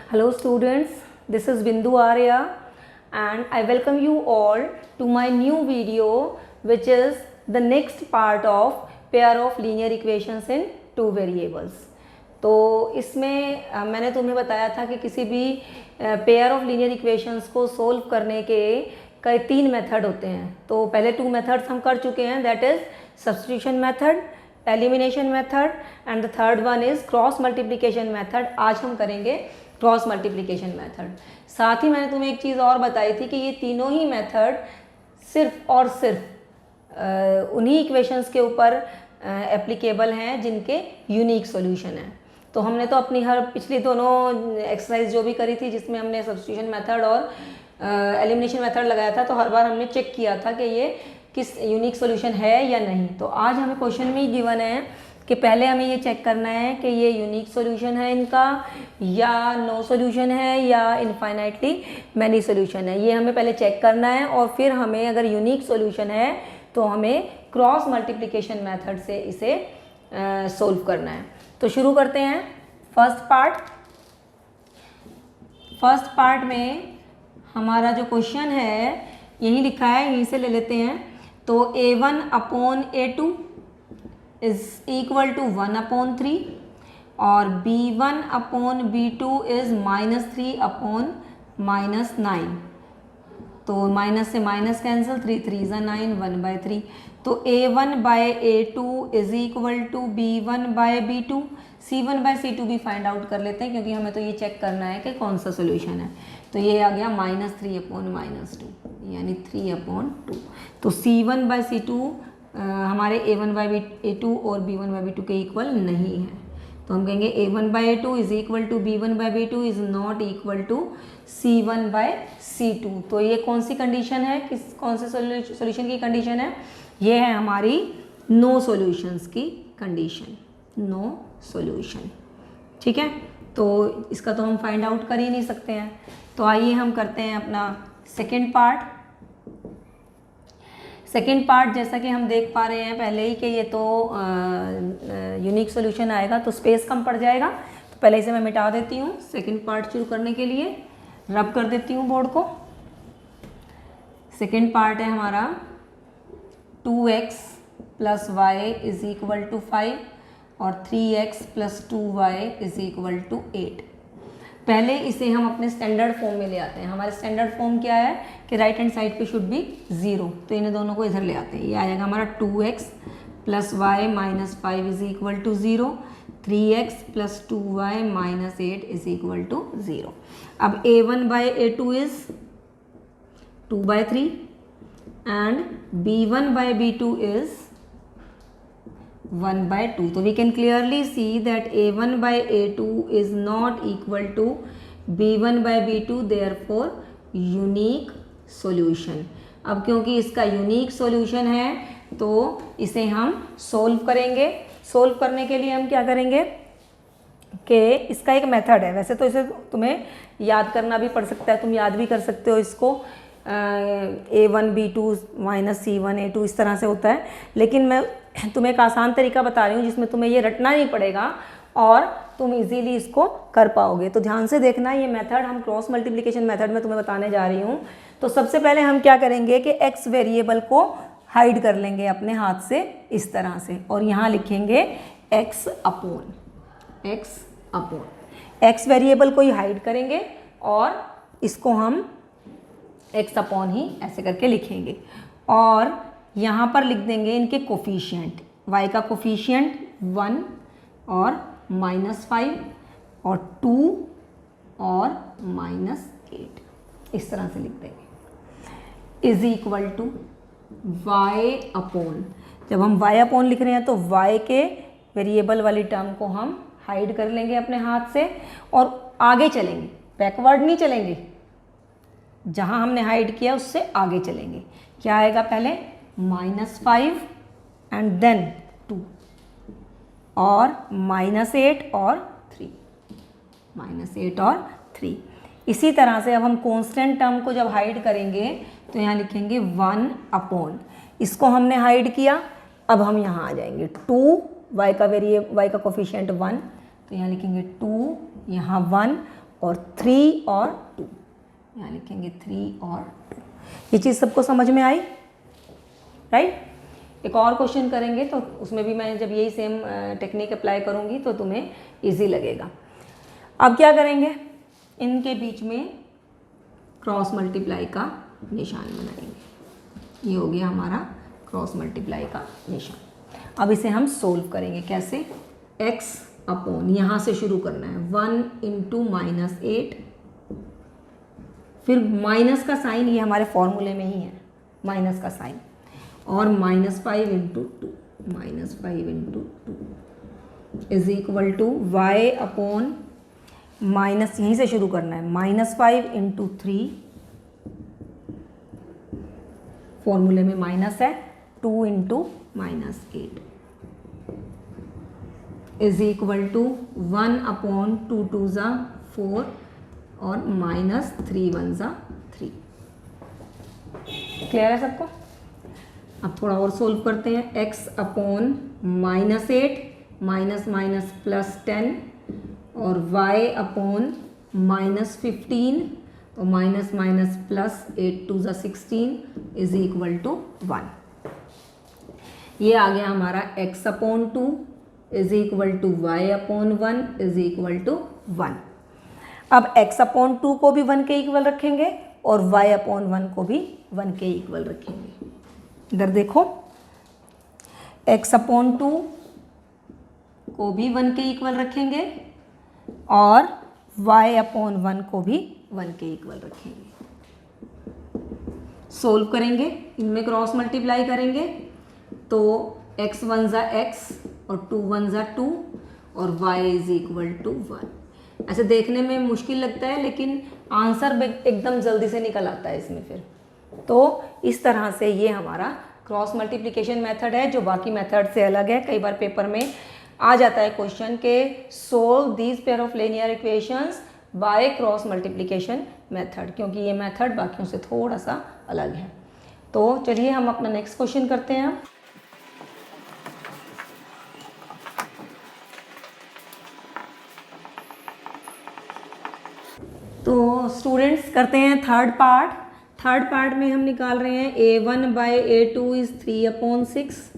Hello students, this is Bindu Arya and I welcome you all to my new video which is the next part of pair of linear equations in two variables. तो इसमें मैंने तुम्हें बताया था कि किसी भी pair of linear equations को सोल्व करने के कई तीन मेथड होते हैं. तो पहले टू मेथड्स हम कर चुके हैं, that is substitution method, elimination method and the third one is cross multiplication method. आज हम करेंगे क्रॉस मल्टीप्लिकेशन मेथड. साथ ही मैंने तुम्हें एक चीज़ और बताई थी कि ये तीनों ही मेथड सिर्फ और सिर्फ उन्हीं इक्वेशंस के ऊपर एप्लीकेबल हैं जिनके यूनिक सॉल्यूशन हैं. तो हमने तो अपनी हर पिछली दोनों एक्सरसाइज जो भी करी थी जिसमें हमने सब्स्टिट्यूशन मेथड और एलिमिनेशन मेथड लगाया था, तो हर बार हमने चेक किया था कि ये किस यूनिक सॉल्यूशन है या नहीं. तो आज हमें क्वेश्चन में ही गिवन है कि पहले हमें ये चेक करना है कि ये यूनिक सॉल्यूशन है इनका या नो सॉल्यूशन है या इनफाइनाइटली मैनी सॉल्यूशन है. ये हमें पहले चेक करना है और फिर हमें अगर यूनिक सॉल्यूशन है तो हमें क्रॉस मल्टीप्लिकेशन मेथड से इसे सोल्व करना है. तो शुरू करते हैं. फर्स्ट पार्ट में हमारा जो क्वेश्चन है यही लिखा है, यहीं से ले लेते हैं. तो a1 upon a2 is equal to 1/3 और b1 upon b2 is -3 upon -9. तो माइनस से माइनस कैंसिल, 3 3 ज़ा 9, 1/3. तो a1 by a2 is equal to b1 by b2. c1 by c2 भी फाइंड आउट कर लेते हैं क्योंकि हमें तो ये चेक करना है कि कौन सा सोल्यूशन है. तो ये आ गया -3 अपॉन -2 यानी 3/2. तो c1 बाय c2 हमारे a1 बाय a2 और b1 बाय b2 के इक्वल नहीं है. तो हम कहेंगे a1 by a2 is equal to b1 by b2 is not equal to c1 by c2. तो ये कौन सी कंडीशन है, कौन से सॉल्यूशन की कंडीशन है? ये है हमारी नो सॉल्यूशंस की कंडीशन, नो सॉल्यूशन. ठीक है, तो इसका तो हम फाइंड आउट कर ही नहीं सकते हैं. तो आइए हम करते हैं अपना सेकेंड पार्ट. जैसा कि हम देख पा रहे हैं पहले ही कि ये तो यूनिक सॉल्यूशन आएगा तो स्पेस कम पड़ जाएगा. तो पहले इसे मैं मिटा देती हूँ. सेकेंड पार्ट शुरू करने के लिए रब कर देती हूँ बोर्ड को. सेकेंड पार्ट है हमारा 2x plus y is equal to 5 और 3x plus 2y is equal to 8. पहले इसे हम अपने स्टैंडर्ड फॉर्म में ले आते हैं. हमारे स्टैंडर्ड फॉर्म क्या है कि राइट हैंड साइड पे शुड बी 0. तो इन्हें दोनों को इधर ले आते हैं. ये आ जाएगा हमारा 2x plus y minus 5 is equal to 0. 3x plus 2y minus 8 is equal to 0. अब a1 by a2 is 2/3 and b1 by b2 is 1/2. तो we can clearly see that a1 by a2 is not equal to b1 by b2, therefore unique solution. अब क्योंकि इसका unique solution है तो इसे हम solve करेंगे. सोल्व करने के लिए हम क्या करेंगे कि इसका एक मेथड है. वैसे तो इसे तुम्हें याद करना भी पड़ सकता है, तुम याद भी कर सकते हो इसको. a1 b2 minus c1 a2 इस तरह से होता है, लेकिन मैं तुम्हें एक आसान तरीका बता रही हूँ जिसमें तुम्हें ये रटना नहीं पड़ेगा और तुम इजीली इसको कर पाओगे. तो ध्यान से देखना, ये मेथड हम क्रॉस मल्टीप्लिकेशन मेथड में तुम्हें बताने जा रही हूँ. तो सबसे पहले हम क्या करेंगे कि x वेरिएबल को हाइड कर लेंगे अपने हाथ से इस तरह से और यहाँ लिखेंगे x वेरिएबल को ही हाइड करेंगे और इसको हम x अपॉन ही ऐसे करके लिखेंगे और यहाँ पर लिख देंगे इनके कोफिशिएंट. y का कोफिशिएंट 1 और -5 और 2 और -8 इस तरह से लिख देंगे. Is equal to y upon, जब हम y अपॉन लिख रहे हैं तो y के वेरिएबल वाली टर्म को हम हाइड कर लेंगे अपने हाथ से और आगे चलेंगे, बैकवर्ड नहीं चलेंगे. जहाँ हमने हाइड किया उससे आगे चलेंगे. क्या आएगा पहले -5 एंड देन 2 और -8 और 3. इसी तरह से अब हम कांस्टेंट टर्म को जब हाइड करेंगे तो यहाँ लिखेंगे 1 अपॉन, इसको हमने हाइड किया. अब हम यहाँ आ जाएंगे 2 y का कोफिशिएंट 1 तो यहाँ लिखेंगे 2, यहाँ 1 और 3 और 2, यहाँ लिखेंगे 3 और 2। ये चीज़ सबको समझ में आई, राइट? एक और क्वेश्चन करेंगे तो उसमें भी मैं जब यही सेम टेक्निक अप्लाई करूँगी तो तुम्हें ईजी लगेगा। अब क्या करेंगे, इनके बीच में क्रॉस मल्टीप्लाई का निशान बनाएंगे। ये हो गया हमारा क्रॉस मल्टीप्लाई का निशान। अब इसे हम सोल्व करेंगे कैसे, x अपॉन, यहाँ से शुरू करना है, 1 इंटू -8, फिर माइनस का साइन, ये हमारे फॉर्मूले में ही है माइनस का साइन, और -5 into 2, -5 into 2 is equal to y upon minus, यहीं से शुरू करना है, -5 इंटू 3, फॉर्मूले में माइनस है, 2 into -8 is equal to 1 upon 2 2 ज़ा 4 और -3 1 ज़ा 3। क्लियर है सबको? अब थोड़ा और सोल्व करते हैं। x अपॉन -8 माइनस माइनस +10 और y अपॉन -15 तो माइनस माइनस +8 2 ज़ा 16 इज इक्वल टू 1। ये आ गया हमारा x upon 2 is equal to y upon 1 is equal to 1। अब x अपॉन 2 को भी 1 के इक्वल रखेंगे और y अपॉन 1 को भी 1 के इक्वल रखेंगे। इधर देखो, x अपॉन 2 को भी 1 के इक्वल रखेंगे और y अपॉन 1 को भी 1 के इक्वल रखेंगे। सोल्व करेंगे, इनमें क्रॉस मल्टीप्लाई करेंगे तो x 1 ज़ा x और 2 1 ज़ा 2 और y इज इक्वल टू 1। ऐसे देखने में मुश्किल लगता है लेकिन आंसर एकदम जल्दी से निकल आता है इसमें फिर। तो इस तरह से ये हमारा क्रॉस मल्टीप्लिकेशन मेथड है जो बाकी मेथड से अलग है। कई बार पेपर में आ जाता है क्वेश्चन के solve these pair of linear equations by cross multiplication method, क्योंकि ये मेथड बाकियों से थोड़ा सा अलग है। तो चलिए हम अपना नेक्स्ट क्वेश्चन करते हैं। तो स्टूडेंट्स करते हैं थर्ड पार्ट में हम निकाल रहे हैं a1 by a2 is 3/6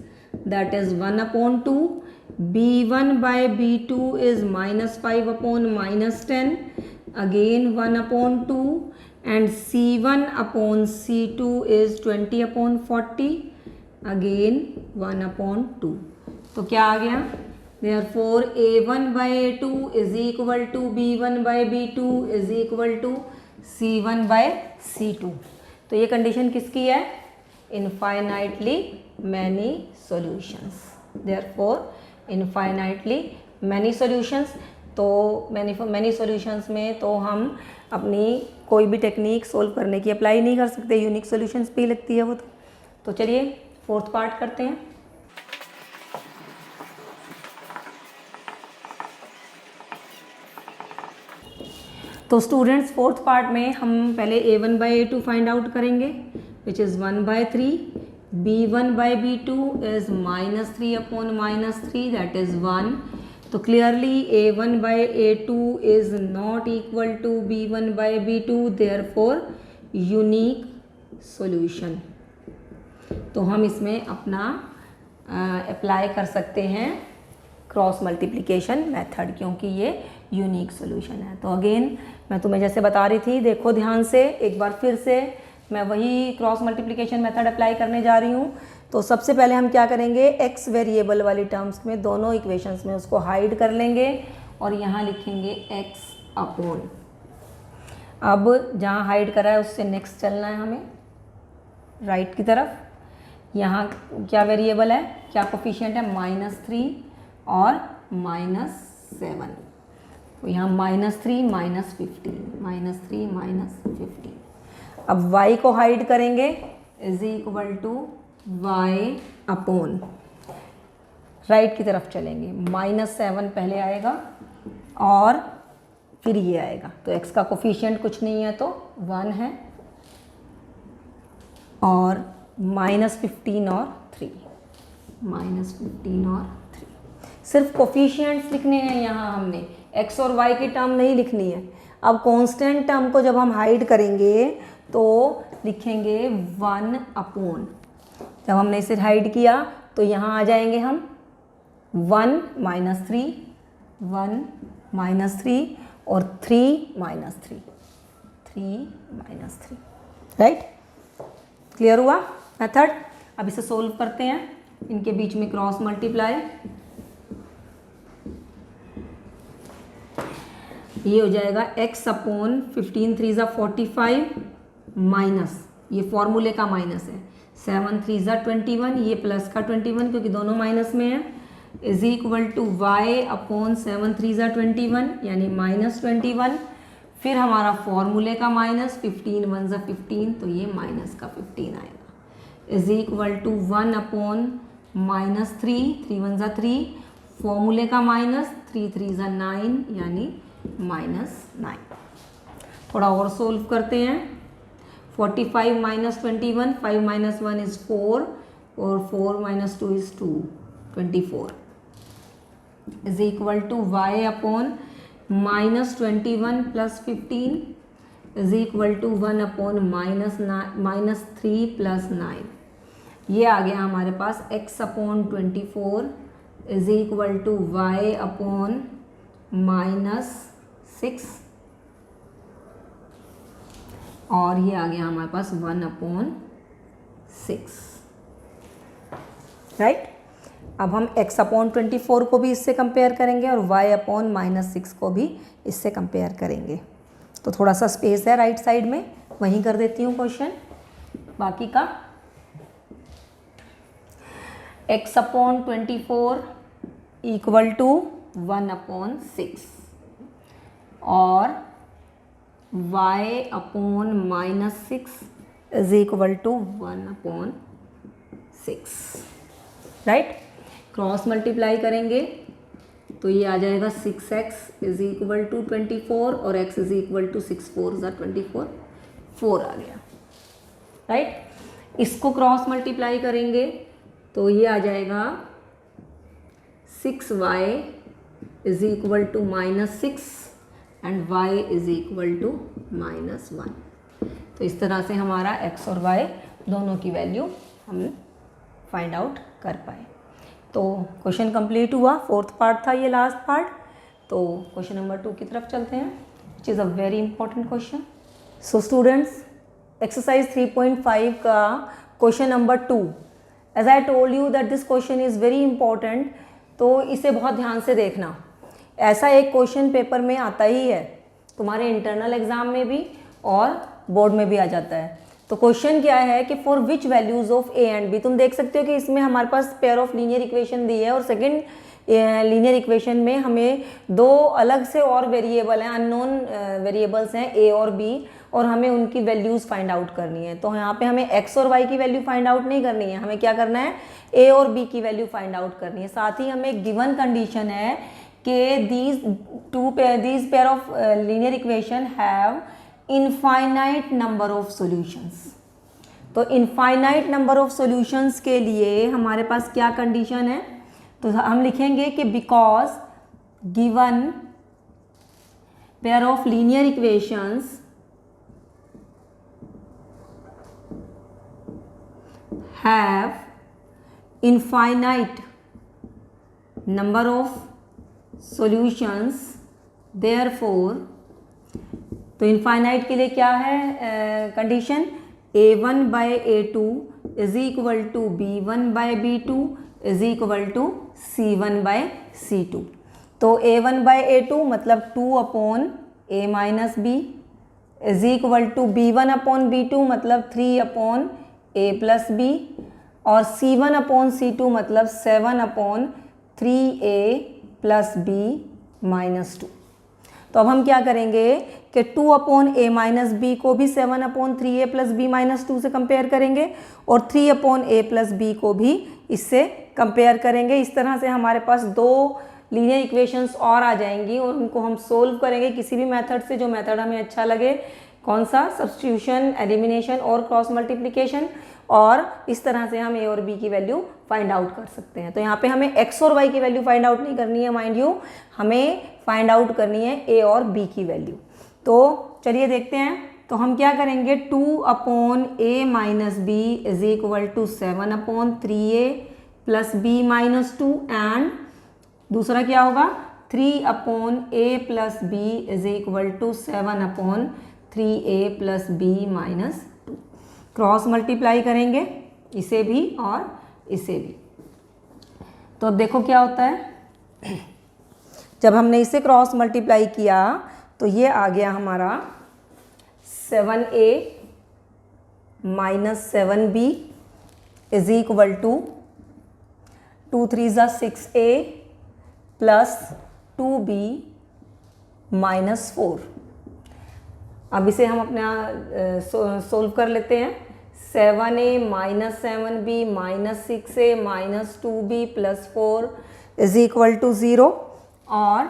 that is 1/2, b1 by b2 is -5/-10 again 1/2 and c1 upon c2 is 20/40 again 1/2। तो क्या आ गया, therefore a1 by a2 is equal to b1 by b2 is equal to c1 by c2। तो ये condition किसकी है, infinitely many solutions, therefore infinitely many solutions. तो many solutions में तो हम अपनी कोई भी टेक्निक सोल्व करने की अप्लाई नहीं कर सकते, यूनिक सॉल्यूशंस पे ही लगती है वो। तो चलिए फोर्थ पार्ट करते हैं। तो स्टूडेंट्स फोर्थ पार्ट में हम पहले a1 by a2 find out करेंगे which is 1/3, b1 by b2 is -3/-3 that is 1। तो clearly a1 by a2 is not equal to b1 by b2, therefore unique solution. तो हम इसमें अपना अप्लाई कर सकते हैं क्रॉस मल्टीप्लिकेशन मेथड, क्योंकि ये यूनिक सॉल्यूशन है। तो अगेन मैं तुम्हें जैसे बता रही थी, देखो ध्यान से एक बार फिर से मैं वही क्रॉस मल्टीप्लिकेशन मेथड अप्लाई करने जा रही हूँ। तो सबसे पहले हम क्या करेंगे, एक्स वेरिएबल वाली टर्म्स में दोनों इक्वेशंस में उसको हाइड कर लेंगे और यहाँ लिखेंगे एक्स अपॉन। अब जहाँ हाइड करा है उससे नेक्स्ट चलना है हमें राइट की तरफ। यहाँ क्या वेरिएबल है, क्या कोफिशिएंट है, -3 और -7। तो यहाँ -3 -15। अब y को हाइड करेंगे is equal to y upon, right की तरफ चलेंगे, -7 पहले आएगा और फिर ये आएगा। तो x का कोफिशिएंट कुछ नहीं है तो 1 है और -15 और 3, -15 और 3। सिर्फ कोफिशिएंट्स लिखने हैं यहाँ हमने, x और y की टर्म नहीं लिखनी है। अब कांस्टेंट टर्म को जब हम हाइड करेंगे तो लिखेंगे 1 अपॉन, जब हमने इसे हाइड किया तो यहाँ आ जाएंगे हम 1 माइनस 3, 1 माइनस 3 और 3 माइनस 3, 3 माइनस 3, राइट। क्लियर हुआ मेथड। अब इसे सोल्व करते हैं, इनके बीच में क्रॉस मल्टीप्लाई, ये हो जाएगा x अपॉन 15 3 ज़ा 45 माइनस, ये फॉर्मूले का माइनस है, 7 3 ज़ा 21, ये प्लस का 21 क्योंकि दोनों माइनस में है, is equal to y upon 7 3 ज़ा 21 यानी माइनस 21, फिर हमारा फॉर्मूले का माइनस 15 1 ज़ा 15 तो ये माइनस का 15 आएगा, is equal to 1 upon minus 3 3 1 ज़ा 3, फॉर्मूले का माइनस 3 3 ज़ा 9 यानी माइनस 9। थोड़ा और सोल्व करते हैं, 45 माइनस 21, 5 माइनस 1 इज 4 और 4 minus 2 is 2, 24 is equal to y upon minus 21 plus 15 is equal to 1 upon minus 3 plus 9, ये आ गया हमारे पास x upon 24 is equal to y upon minus 6 और ये आ गया हमारे पास 1 अपॉन 6, राइट। अब हम x अपॉन 24 को भी इससे कंपेयर करेंगे और y अपॉन माइनस 6 को भी इससे कंपेयर करेंगे। तो थोड़ा सा स्पेस है राइट साइड में, वहीं कर देती हूँ क्वेश्चन बाकी का। x upon 24 equal to 1 upon 6 और y upon minus 6 is equal to 1 upon 6, right. Cross multiply करेंगे तो ये आ जाएगा 6x इज इक्वल टू 24 और x इज इक्वल टू 6 4 ज़ा 24, 4 आ गया, राइट। इसको क्रॉस मल्टीप्लाई करेंगे तो ये आ जाएगा 6y is equal to minus 6 and y is equal to minus 1। तो इस तरह से हमारा x और y दोनों की वैल्यू हम फाइंड आउट कर पाए। तो क्वेश्चन कंप्लीट हुआ, फोर्थ पार्ट था ये, लास्ट पार्ट। तो क्वेश्चन नंबर 2 की तरफ चलते हैं, which is a very important question. So students, exercise 3.5 का question number 2, as I told you that this question is very important, तो इसे बहुत ध्यान से देखना। ऐसा एक क्वेश्चन पेपर में आता ही है, तुम्हारे इंटरनल एग्जाम में भी और बोर्ड में भी आ जाता है। तो क्वेश्चन क्या है कि for which values of a and b, तुम देख सकते हो कि इसमें हमारे पास पेयर ऑफ लीनियर इक्वेशन दी है और सेकंड लीनियर इक्वेशन में हमें दो अलग से और वेरिएबल हैं, अननोन वेरिएबल्स हैं ए और बी, और हमें उनकी वैल्यूज़ फाइंड आउट करनी है। तो यहाँ पे हमें एक्स और वाई की वैल्यू फाइंड आउट नहीं करनी है, हमें क्या करना है, ए और बी की वैल्यू फाइंड आउट करनी है। साथ ही हमें गिवन कंडीशन है कि these pair of linear equation have infinite number of solutions. तो इनफाइनाइट नंबर ऑफ सॉल्यूशंस के लिए हमारे पास क्या कंडीशन है, तो हम लिखेंगे कि because given pair of linear equations have infinite number of solutions, therefore, तो इनफाइनाइट के लिए क्या है condition, a1 by a2 is equal to b1 by b2 is equal to c1 by c2। तो a1 बाय a2 मतलब 2 upon a minus b is equal to b1 upon b2 मतलब 3 upon a plus B, और c1 upon c2 मतलब 7 upon 3a plus b minus 2। तो अब हम क्या करेंगे कि 2 अपॉन ए माइनस बी को भी 7 upon 3a plus b minus 2 से कंपेयर करेंगे और 3 अपॉन ए प्लस बी को भी इससे कंपेयर करेंगे। इस तरह से हमारे पास दो लीनियर इक्वेशंस और आ जाएंगी और उनको हम सोल्व करेंगे किसी भी मेथड से, जो मेथड हमें अच्छा लगे। कौन सा, सब्स्टिट्यूशन, एलिमिनेशन और क्रॉस मल्टीप्लिकेशन, और इस तरह से हम ए और बी की वैल्यू फाइंड आउट कर सकते हैं। तो यहाँ पे हमें एक्स और वाई की वैल्यू फाइंड आउट नहीं करनी है, माइंड यू, हमें फाइंड आउट करनी है ए और बी की वैल्यू। तो चलिए देखते हैं। तो हम क्या करेंगे, 2/a minus b is equal to 7/3a plus b minus 2 and दूसरा क्या होगा 3/a plus b is equal to 7/3a plus b minus 2। Cross multiply करेंगे इसे भी और इसे भी। तो अब देखो क्या होता है, जब हमने इसे क्रॉस मल्टीप्लाई किया तो ये आ गया हमारा 7a minus 7b is equal to 2 3 6a plus 2b minus 4। अब इसे हम अपना सोल्व कर लेते हैं। 7a minus 7b minus 6a minus 2b plus 4 is equal to 0 और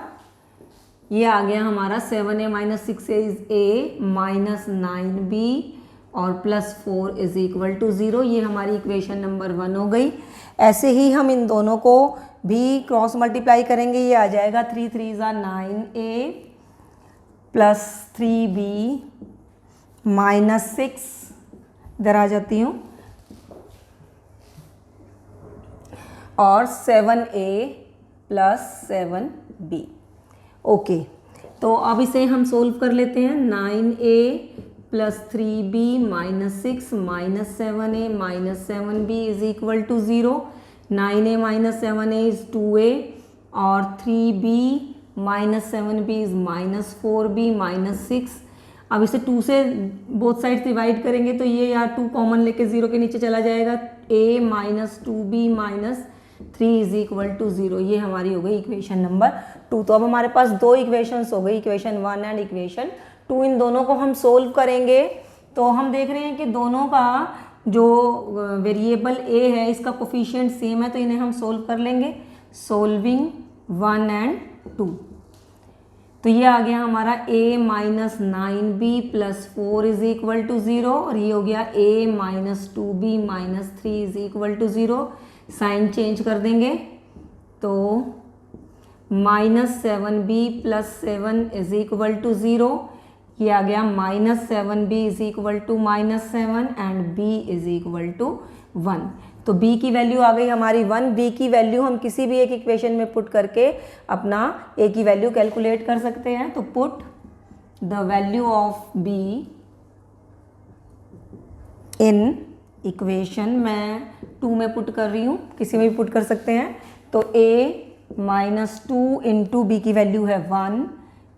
ये आ गया हमारा 7a minus 6a is a minus 9b और प्लस 4 इज इक्वल टू 0। ये हमारी इक्वेशन नंबर 1 हो गई। ऐसे ही हम इन दोनों को भी क्रॉस मल्टीप्लाई करेंगे। ये आ जाएगा 3 3 9a प्लस 3b माइनस 6, इधर आ जाती हूँ, और 7a प्लस 7b। ओके, तो अब इसे हम सोल्व कर लेते हैं। 9a plus 3b minus 6 minus 7a minus 7b is equal to 0। 9a minus 7a is 2a और 3b minus 7b is minus 4b minus 6। अब इसे 2 से बोथ साइड डिवाइड करेंगे तो ये यार 2 कॉमन लेके 0 के नीचे चला जाएगा। a minus 2b minus 3 is equal to 0। ये हमारी हो गई इक्वेशन नंबर 2। तो अब हमारे पास 2 इक्वेशंस हो गई, इक्वेशन 1 एंड इक्वेशन 2। इन दोनों को हम सोल्व करेंगे तो हम देख रहे हैं कि दोनों का जो वेरिएबल a है इसका कोफिशिएंट सेम है, तो इन्हें हम सोल्व कर लेंगे। सोल्विंग 1 एंड 2, तो ये आ गया हमारा a minus 9b plus 4 is equal to 0 और ये हो गया a minus 2b minus 3 is equal to 0। Sign change कर देंगे तो minus 7b plus 7 is equal to 0। ये आ गया minus 7b is equal to minus 7 and b is equal to 1। तो b की वैल्यू आ गई हमारी 1। b की वैल्यू हम किसी भी एक इक्वेशन में पुट करके अपना a की वैल्यू कैलकुलेट कर सकते हैं। तो put the value of b in equation, मैं 2 में पुट कर रही हूँ, किसी में भी पुट कर सकते हैं। तो a माइनस 2 इंटू बी की वैल्यू है 1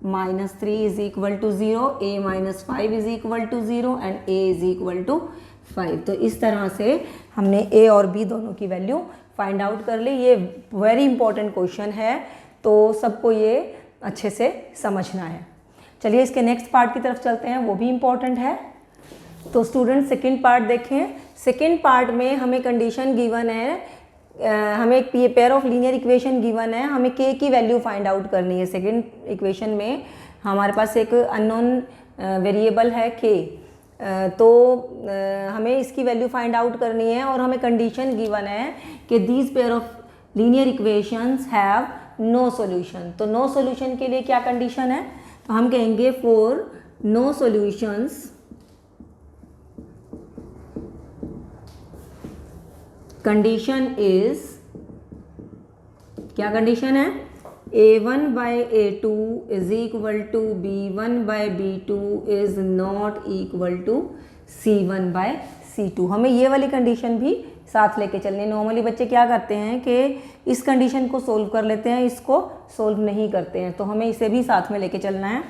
minus 3 is equal to 0, a minus 5 is equal to 0 and a is equal to 5। तो इस तरह से हमने a और b दोनों की वैल्यू फाइंड आउट कर ली। ये वेरी इंपॉर्टेंट क्वेश्चन है, तो सबको ये अच्छे से समझना है। चलिए इसके नेक्स्ट पार्ट की तरफ चलते हैं, वो भी इम्पॉर्टेंट है। तो स्टूडेंट सेकंड पार्ट देखें। सेकंड पार्ट में हमें कंडीशन गिवन है, हमें एक pair of linear equation given है, हमें k की वैल्यू फाइंड आउट करनी है। सेकंड इक्वेशन में हमारे पास एक अननोन वेरिएबल है k, तो हमें इसकी वैल्यू फाइंड आउट करनी है और हमें कंडीशन गिवन है कि these pair of linear equations have no solution. तो नो सॉल्यूशन के लिए क्या कंडीशन है, तो हम कहेंगे for no solutions condition is, क्या कंडीशन है, a1 by a2 is equal to b1 by b2 is not equal to c1 by c2। हमें ये वाली कंडीशन भी साथ लेके चलनी। नॉर्मली बच्चे क्या करते हैं कि इस कंडीशन को सोल्व कर लेते हैं, इसको सोल्व नहीं करते हैं, तो हमें इसे भी साथ में लेके चलना है।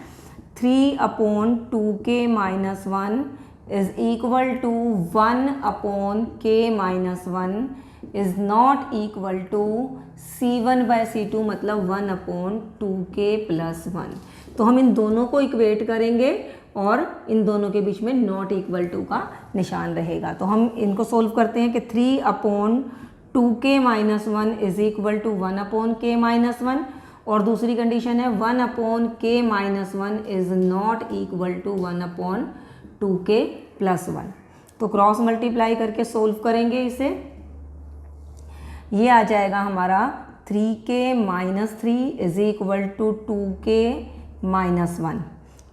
3/2k minus 1 is equal to 1/k minus 1 is not equal to c1 by c2, मतलब 1/2k plus 1। तो हम इन दोनों को इक्वेट करेंगे और इन दोनों के बीच में नॉट इक्वल टू का निशान रहेगा। तो हम इनको सोल्व करते हैं कि 3/2k minus 1 is equal to 1/k minus 1 और दूसरी कंडीशन है 1/k minus 1 is not equal to 1/2k plus 1। तो क्रॉस मल्टीप्लाई करके सोल्व करेंगे इसे। ये आ जाएगा हमारा 3k minus 3 is equal to 2k minus 1।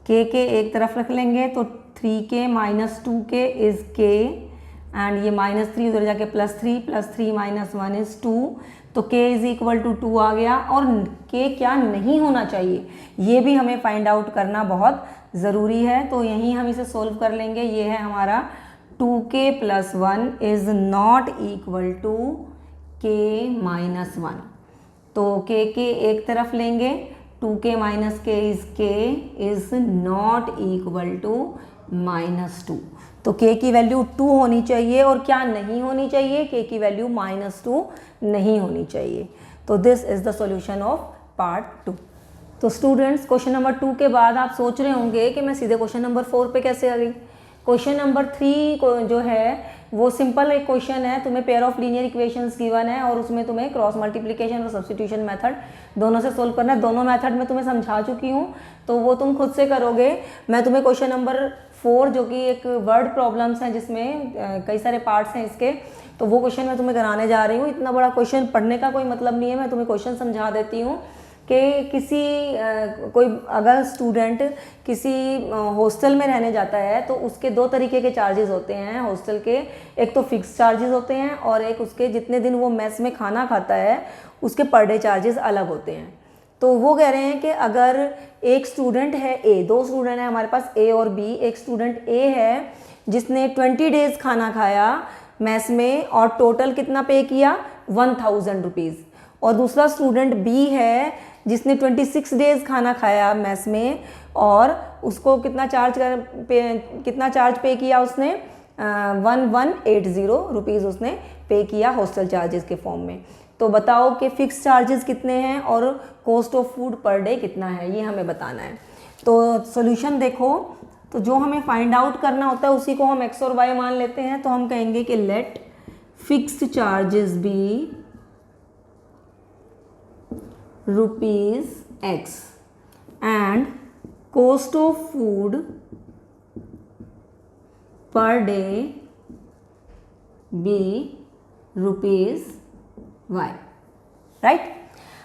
के एक तरफ रख लेंगे तो 3k minus 2k is k, and ये माइनस 3 उधर जाके प्लस 3 माइनस 1 इज़ 2, तो k इज़ इक्वल टू 2 आ गया। और k क्या नहीं होना चाहिए ये भी हमें फाइंड आउट करना बहुत ज़रूरी है, तो यहीं हम इसे सोल्व कर लेंगे। ये है हमारा 2k plus 1 is not equal to k minus 1, तो k के एक तरफ लेंगे, 2k minus k is not equal to -2, तो k की वैल्यू 2 होनी चाहिए। और क्या नहीं होनी चाहिए, k की वैल्यू -2 नहीं होनी चाहिए। तो this is the solution of part 2। तो स्टूडेंट्स, क्वेश्चन नंबर 2 के बाद आप सोच रहे होंगे कि मैं सीधे क्वेश्चन नंबर 4 पे कैसे आ गई। क्वेश्चन नंबर 3 को जो है वो सिंपल एक क्वेश्चन है, तुम्हें pair of linear equations given है और उसमें तुम्हें क्रॉस मल्टीप्लिकेशन और सब्स्टिट्यूशन मेथड दोनों से सोल्व करना है। दोनों मेथड में तुम्हें समझा चुकी हूँ, तो वो तुम खुद से करोगे। मैं तुम्हें क्वेश्चन नंबर 4 जो कि एक वर्ड प्रॉब्लम्स हैं जिसमें कई सारे पार्ट्स हैं इसके, तो वो क्वेश्चन मैं तुम्हें कराने जा रही हूँ। इतना बड़ा क्वेश्चन पढ़ने का कोई मतलब नहीं है, मैं तुम्हें क्वेश्चन समझा देती हूँ कि किसी कोई अगर स्टूडेंट किसी हॉस्टल में रहने जाता है तो उसके 2 तरीके के चार्जेस होते हैं हॉस्टल के। एक तो फिक्स चार्जेस होते हैं और एक उसके जितने दिन वो मेस में खाना खाता है उसके पर डे चार्जेस अलग होते हैं। तो वो कह रहे हैं कि अगर एक स्टूडेंट है ए, 2 स्टूडेंट हैं हमारे पास ए और बी। एक स्टूडेंट ए है जिसने 20 डेज़ खाना खाया मेस में और टोटल कितना पे किया 1000 रुपीज़, और दूसरा स्टूडेंट बी है जिसने 26 डेज़ खाना खाया मेस में और उसको कितना चार्ज पे किया उसने 1180 रुपीज़ उसने पे किया हॉस्टल चार्जेस के फॉर्म में। तो बताओ कि फ़िक्स चार्जेस कितने हैं और cost of food per day कितना है, ये हमें बताना है। तो सॉल्यूशन देखो, तो जो हमें फाइंड आउट करना होता है उसी को हम x और y मान लेते हैं। तो हम कहेंगे कि let fixed charges be ₹X and cost of food per day be ₹Y, right.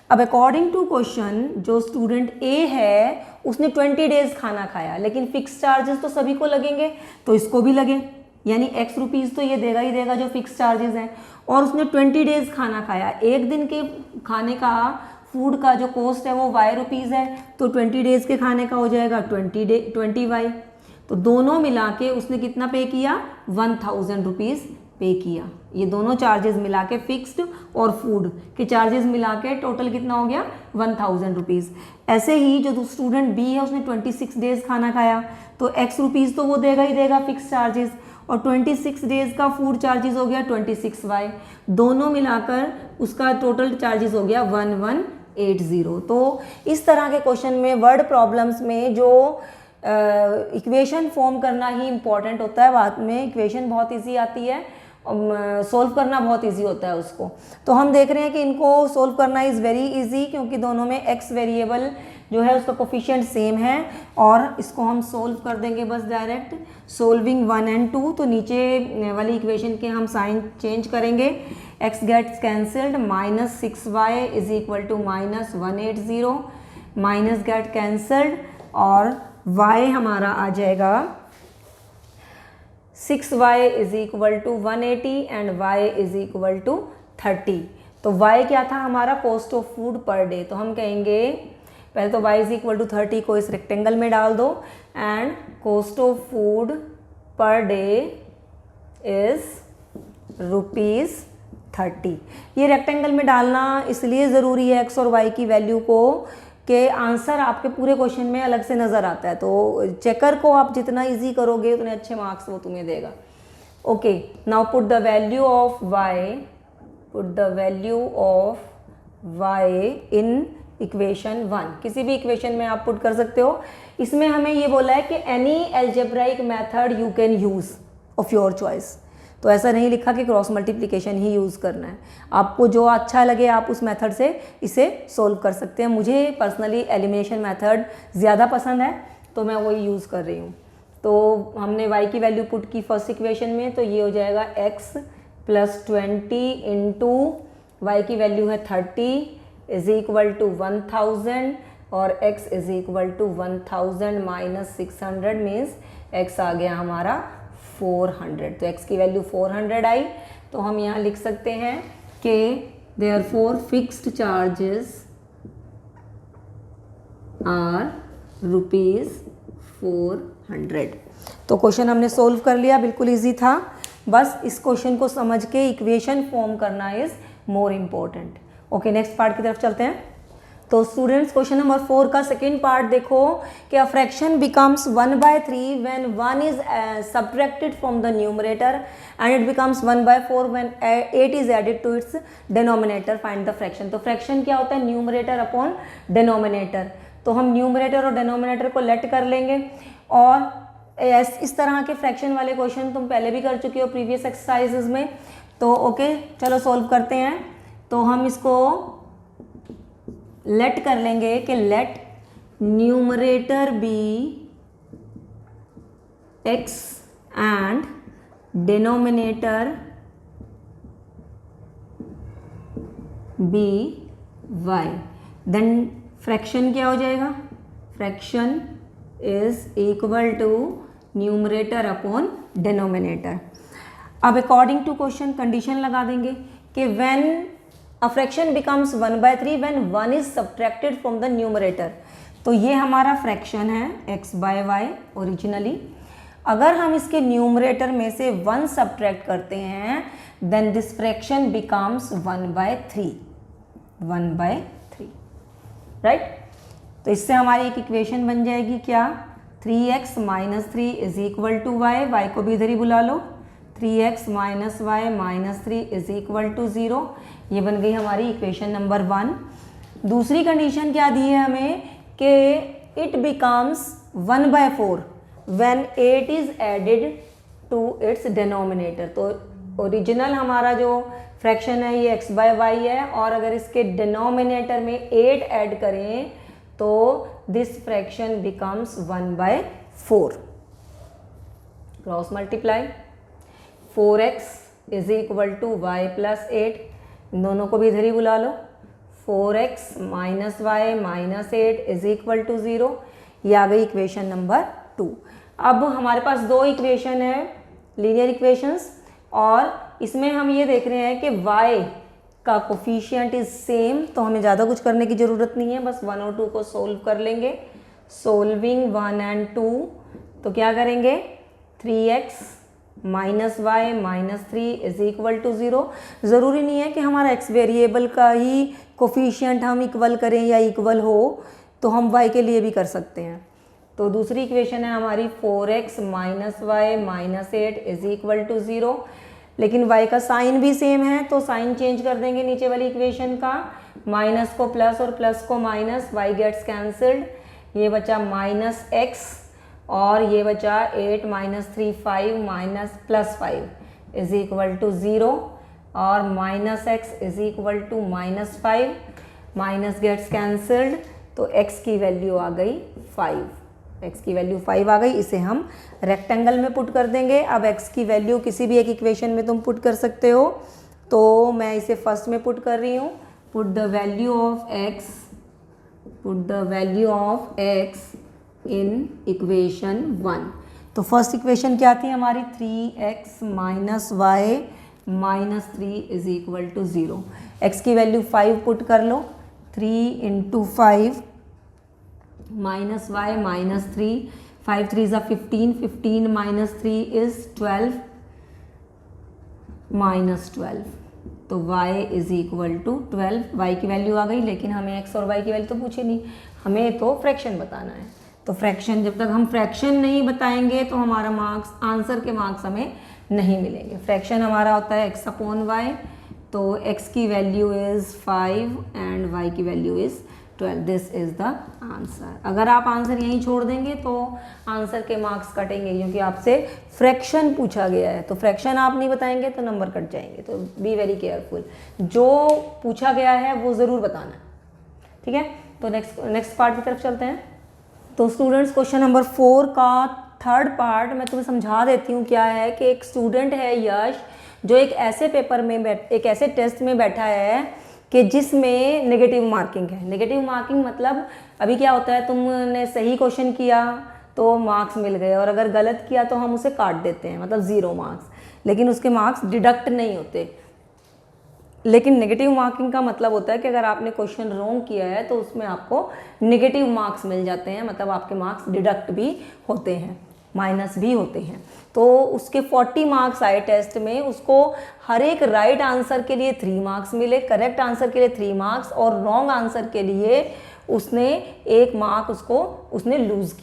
अब अकॉर्डिंग टू क्वेश्चन जो स्टूडेंट ए है उसने 20 डेज खाना खाया, लेकिन फिक्स चार्जेस तो सभी को लगेंगे तो इसको भी लगे, यानी x रुपीज़ तो ये देगा ही देगा जो फिक्स चार्जेस हैं। और उसने 20 डेज खाना खाया, एक दिन के खाने का फूड का जो कॉस्ट है वो y रुपीज़ है, तो 20 डेज़ के खाने का हो जाएगा 20y। तो दोनों मिला के उसने कितना पे किया 1000 रुपीज़ पे किया। ये दोनों चार्जेस मिला के फिक्स्ड और फूड के चार्जेस मिला के टोटल कितना हो गया 1000 रुपीज़। ऐसे ही जो स्टूडेंट बी है उसने 26 डेज़ खाना खाया, तो x रुपीज़ तो वो देगा ही देगा फिक्स चार्जेस, और 26 डेज़ का फूड चार्जेस हो गया 26y। दोनों मिलाकर उसका टोटल चार्जेस हो गया 1180। तो इस तरह के क्वेश्चन में वर्ड प्रॉब्लम्स में जो इक्वेशन फॉर्म करना ही इम्पॉर्टेंट होता है, बाद में इक्वेशन बहुत इजी आती है, सोल्व करना बहुत इजी होता है उसको। तो हम देख रहे हैं कि इनको सोल्व करना इज़ वेरी इजी, क्योंकि दोनों में x वेरिएबल जो है उसका कोफिशिएंट सेम है, और इसको हम सोल्व कर देंगे बस डायरेक्ट सोल्विंग 1 and 2। तो नीचे वाली इक्वेशन के हम साइन चेंज करेंगे, x gets cancelled, -6y is equal to -180, minus get cancelled और y हमारा आ जाएगा 6y is equal to 180 and y is equal to 30। तो y क्या था हमारा cost of food per day, तो हम कहेंगे पहले तो y इज इक्वल टू 30 को इस रेक्टेंगल में डाल दो, and cost of food per day is ₹30। ये रेक्टेंगल में डालना इसलिए ज़रूरी है x और y की वैल्यू को कि आंसर आपके पूरे क्वेश्चन में अलग से नज़र आता है। तो चेकर को आप जितना इजी करोगे उतने अच्छे मार्क्स वो तुम्हें देगा। Okay, now put the value of y in equation 1। किसी भी इक्वेशन में आप पुट कर सकते हो। इसमें हमें ये बोला है कि any algebraic method you can use of your choice. तो ऐसा नहीं लिखा कि क्रॉस मल्टीप्लिकेशन ही यूज़ करना है, आपको जो अच्छा लगे आप उस मेथड से इसे सोल्व कर सकते हैं। मुझे पर्सनली एलिमिनेशन मेथड ज़्यादा पसंद है तो मैं वही यूज़ कर रही हूँ। तो हमने y की वैल्यू पुट की फर्स्ट इक्वेशन में, तो ये हो जाएगा x + 20 इंटू y की वैल्यू है 30 इज इक्वल टू 1000 और x is equal to 1000 minus 600 means x आ गया हमारा 400। तो x की वैल्यू 400 आई। तो हम यहाँ लिख सकते हैं कि देयरफॉर फिक्स्ड चार्जेस आर ₹400। तो क्वेश्चन हमने सोल्व कर लिया, बिल्कुल इजी था। बस इस क्वेश्चन को समझ के इक्वेशन फॉर्म करना is more important. Okay, next part की तरफ चलते हैं। तो स्टूडेंट्स क्वेश्चन नंबर 4 का सेकेंड पार्ट देखो कि a fraction becomes 1/3 when 1 is subtracted from the numerator and it becomes 1/4 when 8 is added to its denominator. Find the fraction. तो fraction क्या होता है? Numerator upon denominator. तो हम न्यूमरेटर और डिनोमिनेटर को लेट कर लेंगे और इस तरह के फ्रैक्शन वाले क्वेश्चन तुम पहले भी कर चुके हो प्रीवियस एक्सरसाइजेज में। तो ओके, चलो सॉल्व करते हैं। तो हम इसको लेट कर लेंगे कि let numerator be x and denominator be y। Then fraction क्या हो जाएगा? Fraction is equal to numerator upon denominator. अब अकॉर्डिंग टू क्वेश्चन कंडीशन लगा देंगे कि when a fraction becomes 1/3 when 1 is subtracted from the numerator. तो ये हमारा फ्रैक्शन है x/y ओरिजिनली। अगर हम इसके न्यूमरेटर में से 1 सब्ट्रैक्ट करते हैं then this fraction becomes 1/3 right. तो इससे हमारी एक इक्वेशन बन जाएगी क्या? 3x - 3 is equal to y। y को भी इधर ही बुला लो। 3x - y - 3 is equal to 0। ये बन गई हमारी इक्वेशन नंबर 1। दूसरी कंडीशन क्या दी है हमें कि it becomes 1/4 when 8 is added to its denominator. तो ओरिजिनल हमारा जो फ्रैक्शन है ये x/y है और अगर इसके डिनोमिनेटर में 8 ऐड करें तो this fraction becomes 1/4। Cross multiply 4x is equal to y + 8। इन दोनों को भी इधर ही बुला लो। 4x - y - 8 is equal to 0। ये आ गई इक्वेशन नंबर 2। अब हमारे पास दो इक्वेशन है लीनियर इक्वेशंस और इसमें हम ये देख रहे हैं कि y का कोफिशिएंट इज सेम। तो हमें ज़्यादा कुछ करने की ज़रूरत नहीं है, बस 1 और 2 को सोल्व कर लेंगे। सोल्विंग 1 एंड 2 तो क्या करेंगे? 3x - y - 3 is equal to 0। ज़रूरी नहीं है कि हमारा x वेरिएबल का ही कोफिशिएंट हम इक्वल करें या इक्वल हो, तो हम y के लिए भी कर सकते हैं। तो दूसरी इक्वेशन है हमारी 4x - y - 8 is equal to 0। लेकिन y का साइन भी सेम है तो साइन चेंज कर देंगे नीचे वाली इक्वेशन का। माइनस को प्लस और प्लस को माइनस, y गेट्स कैंसल्ड। ये बचा -x और ये बचा 8 - 3 5 +5 इज इक्वल टू 0 और -x is equal to -5। Minus gets cancelled तो x की वैल्यू आ गई 5। x की वैल्यू 5 आ गई। इसे हम रेक्टेंगल में पुट कर देंगे। अब x की वैल्यू किसी भी एक इक्वेशन में तुम पुट कर सकते हो, तो मैं इसे फर्स्ट में पुट कर रही हूँ। Put the value of x in equation 1। तो फर्स्ट इक्वेशन क्या थी हमारी? 3x - y - 3 is equal to 0। x की वैल्यू 5 पुट कर लो। 3 × 5 - y - 3, 5 3 is 15, 15 - 3 is 12 -12। तो y is equal to 12। y की वैल्यू आ गई, लेकिन हमें x और y की वैल्यू तो पूछी नहीं, हमें तो फ्रैक्शन बताना है। तो फ्रैक्शन, जब तक हम फ्रैक्शन नहीं बताएंगे तो हमारा मार्क्स, आंसर के मार्क्स हमें नहीं मिलेंगे। फ्रैक्शन हमारा होता है x/y। तो x की वैल्यू इज़ 5 एंड y की value is 12। This is the answer. अगर आप आंसर यहीं छोड़ देंगे तो आंसर के मार्क्स कटेंगे, क्योंकि आपसे फ्रैक्शन पूछा गया है। तो फ्रैक्शन आप नहीं बताएंगे तो नंबर कट जाएंगे। तो बी वेरी केयरफुल, जो पूछा गया है वो ज़रूर बताना, ठीक है। तो नेक्स्ट पार्ट की तरफ चलते हैं। तो स्टूडेंट्स क्वेश्चन नंबर 4 का थर्ड पार्ट मैं तुम्हें समझा देती हूँ। क्या है कि एक स्टूडेंट है यश, जो एक ऐसे पेपर में एक ऐसे टेस्ट में बैठा है कि जिसमें नेगेटिव मार्किंग है। नेगेटिव मार्किंग मतलब अभी क्या होता है, तुमने सही क्वेश्चन किया तो मार्क्स मिल गए और अगर गलत किया तो हम उसे काट देते हैं, मतलब 0 मार्क्स, लेकिन उसके मार्क्स डिडक्ट नहीं होते। लेकिन नेगेटिव मार्किंग का मतलब होता है कि अगर आपने क्वेश्चन रॉन्ग किया है तो उसमें आपको नेगेटिव मार्क्स मिल जाते हैं, मतलब आपके मार्क्स डिडक्ट भी होते हैं, माइनस भी होते हैं। तो उसके 40 मार्क्स आए टेस्ट में, उसको हर एक राइट आंसर के लिए 3 मार्क्स मिले, करेक्ट आंसर के लिए 3 मार्क्स और रॉन्ग आंसर के लिए उसने 1 मार्क उसने लूज़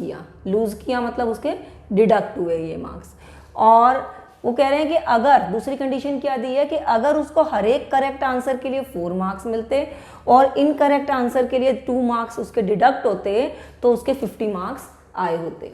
किया मतलब उसके डिडक्ट हुए ये मार्क्स। और वो कह रहे हैं कि अगर दूसरी कंडीशन क्या दी है कि अगर उसको हर एक करेक्ट आंसर के लिए 4 मार्क्स मिलते और इनकरेक्ट आंसर के लिए 2 मार्क्स उसके डिडक्ट होते तो उसके 50 मार्क्स आए होते।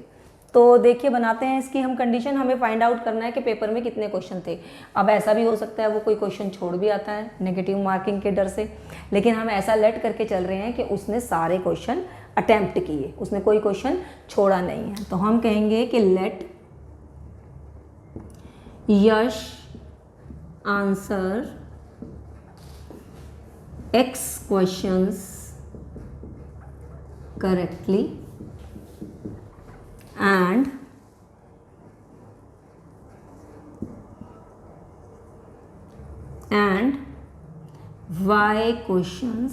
तो देखिए बनाते हैं इसकी हम कंडीशन। हमें फाइंड आउट करना है कि पेपर में कितने क्वेश्चन थे। अब ऐसा भी हो सकता है वो कोई क्वेश्चन छोड़ भी आता है नेगेटिव मार्किंग के डर से, लेकिन हम ऐसा लेट करके चल रहे हैं कि उसने सारे क्वेश्चन अटेम्प्ट किए, उसने कोई क्वेश्चन छोड़ा नहीं है। तो हम कहेंगे कि let Yash answer X questions correctly and Y questions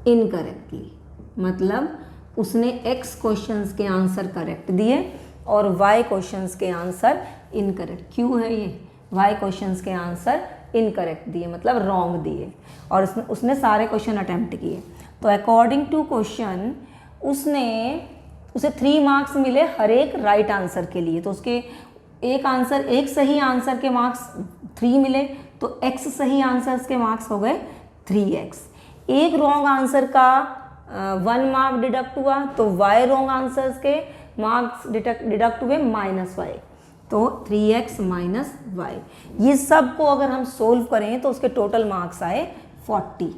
incorrectly. मतलब उसने X क्वेश्चंस के आंसर करेक्ट दिए और Y क्वेश्चंस के आंसर इनकरेक्ट। क्यों है ये? Y क्वेश्चंस के आंसर इनकरेक्ट दिए मतलब रॉन्ग दिए और उसने सारे क्वेश्चन अटेम्प्ट किए। तो अकॉर्डिंग टू क्वेश्चन उसे 3 मार्क्स मिले हर एक राइट आंसर के लिए। तो उसके एक सही आंसर के मार्क्स 3 मिले, तो X सही आंसर्स के मार्क्स हो गए 3x। एक रॉन्ग आंसर का 1 मार्क डिडक्ट हुआ तो Y रॉन्ग आंसर्स के मार्क्स डिडक्ट हुए -y, तो 3x - y। ये सब को अगर हम सोल्व करें तो उसके टोटल मार्क्स आए 40।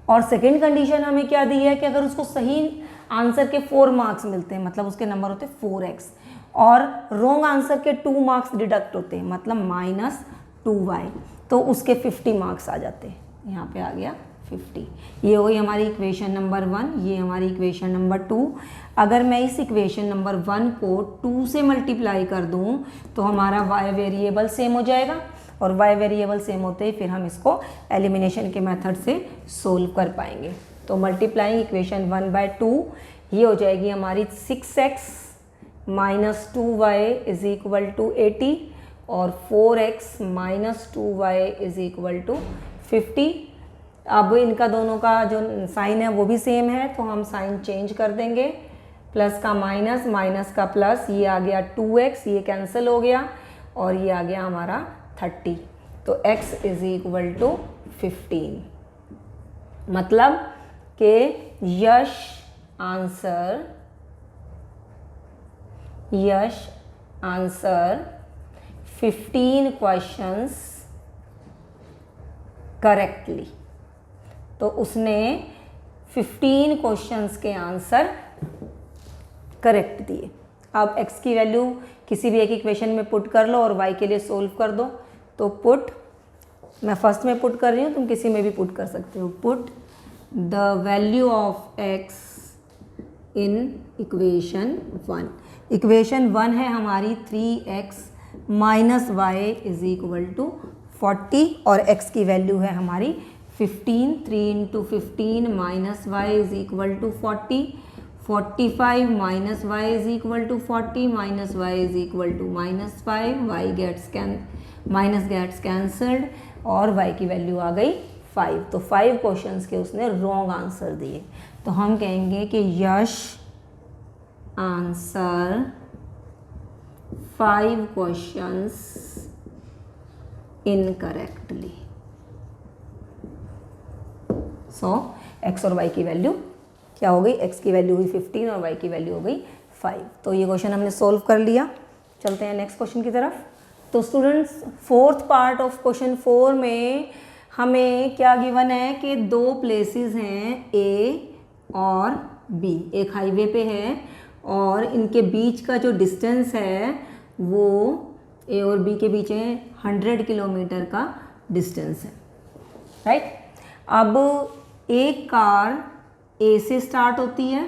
और सेकेंड कंडीशन हमें क्या दी है कि अगर उसको सही आंसर के 4 मार्क्स मिलते हैं मतलब उसके नंबर होते 4x और रॉन्ग आंसर के 2 मार्क्स डिडक्ट होते हैं मतलब -2y, तो उसके 50 मार्क्स आ जाते हैं। यहाँ पे आ गया 50। ये हो गई हमारी इक्वेशन नंबर 1, ये हमारी इक्वेशन नंबर 2। अगर मैं इस इक्वेशन नंबर 1 को 2 से मल्टीप्लाई कर दूं तो हमारा y वेरिएबल सेम हो जाएगा और y वेरिएबल सेम होते ही फिर हम इसको एलिमिनेशन के मेथड से सोल्व कर पाएंगे। तो मल्टीप्लाइंग इक्वेशन 1/2 ये हो जाएगी हमारी 6x - 2y = 80 और 4x - 2y = 50। अब इनका दोनों का जो साइन है वो भी सेम है तो हम साइन चेंज कर देंगे, प्लस का माइनस, माइनस का प्लस, ये आ गया 2x, ये कैंसिल हो गया और ये आ गया हमारा 30। तो x = 15। मतलब कि यश आंसर 15 क्वेश्चंस करेक्टली। तो उसने 15 क्वेश्चंस के आंसर करेक्ट दिए। अब x की वैल्यू किसी भी एक इक्वेशन में पुट कर लो और y के लिए सोल्व कर दो। तो मैं फर्स्ट में पुट कर रही हूँ, तुम किसी में भी पुट कर सकते हो। Put the value of x in equation 1। Equation 1 है हमारी 3x - y = 40 और x की वैल्यू है हमारी 15। 3 × 15 - y = 40, 45 - y = 40, -y = -5, minus gets cancelled और y की वैल्यू आ गई 5। तो 5 क्वेश्चंस के उसने रॉन्ग आंसर दिए। तो हम कहेंगे कि यश आंसर 5 क्वेश्चंस इनकरेक्टली। सो x और y की वैल्यू क्या हो गई? x की वैल्यू हुई 15 और y की वैल्यू हो गई 5। तो ये क्वेश्चन हमने सोल्व कर लिया। चलते हैं नेक्स्ट क्वेश्चन की तरफ। तो students, fourth part of question 4 में हमें क्या गिवन है कि 2 प्लेसेस हैं A और B, एक हाईवे पे है और इनके बीच का जो डिस्टेंस है वो A और B के बीच में 100 किलोमीटर का डिस्टेंस है। राइट। अब एक कार ए से स्टार्ट होती है